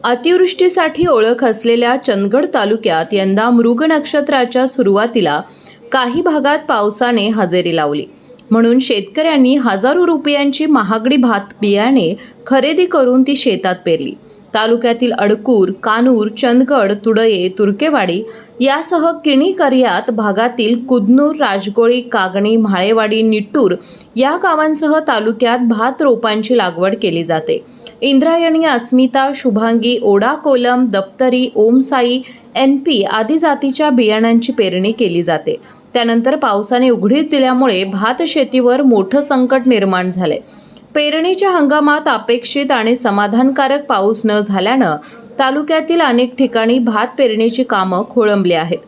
अतिवृष्टीसाठी ओळख असलेल्या चंदगड तालुक्यात यंदा मृग नक्षत्राच्या सुरुवातीला काही भागात पावसाने हजेरी लावली. म्हणून शेतकऱ्यांनी हजारो रुपयांची महागडी भात बियाणे खरेदी करून ती शेतात पेरली. तालुक्यातील अडकूर, कानूर, चंदगड, तुडये, तुर्केवाडी यासह किणी कर्यात भागातील कुदनूर, राजगोळी, कागणी, म्हाळेवाडी, निट्टूर या गावांसह तालुक्यात भात रोपांची लागवड केली जाते. इंद्रायणी, अस्मिता, शुभांगी, ओडा कोलम, दप्तरी, ओमसाई, NP आदी जातीच्या बियाणांची पेरणी केली जाते. त्यानंतर पावसाने उघडीप दिल्यामुळे भात शेतीवर मोठं संकट निर्माण झाले. पेरणीच्या हंगामात अपेक्षित आणि समाधानकारक पाऊस न झाल्यानं तालुक्यातील अनेक ठिकाणी भात पेरणीची कामं खोळंबली आहेत.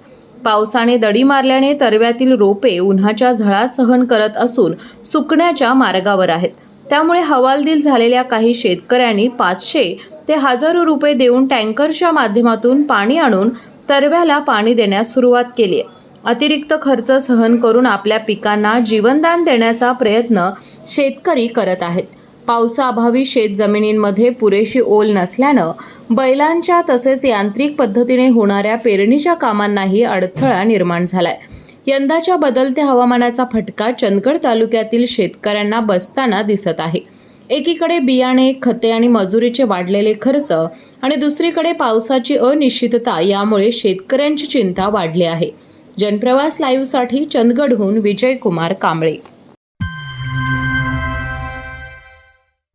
पावसाने दडी मारल्याने तरव्यातील रोपे उन्हाच्या झळा सहन करत असून सुकण्याच्या मार्गावर आहेत. त्यामुळे हवालदिल झालेल्या काही शेतकऱ्यांनी 500 ते 1000 रुपये देऊन टँकरच्या माध्यमातून पाणी आणून तरव्याला पाणी देण्यास सुरुवात केली आहे. अतिरिक्त खर्च सहन करून आपल्या पिकांना जीवनदान देण्याचा प्रयत्न शेतकरी करत आहेत. पावसाअभावी शेत जमिनींमध्ये पुरेशी ओल नसल्यानं बैलांच्या तसेच यांत्रिक पद्धतीने होणाऱ्या पेरणीच्या कामांनाही अडथळा निर्माण झालाय. यंदाच्या बदलत्या हवामानाचा फटका चंदगड तालुक्यातील शेतकऱ्यांना बसताना दिसत आहे. एकीकडे बियाणे, खते आणि मजुरीचे वाढलेले खर्च आणि दुसरीकडे पावसाची अनिश्चितता यामुळे शेतकऱ्यांची चिंता वाढली आहे. जनप्रवास लाईव्हसाठी चंदगडहून विजयकुमार कांबळे.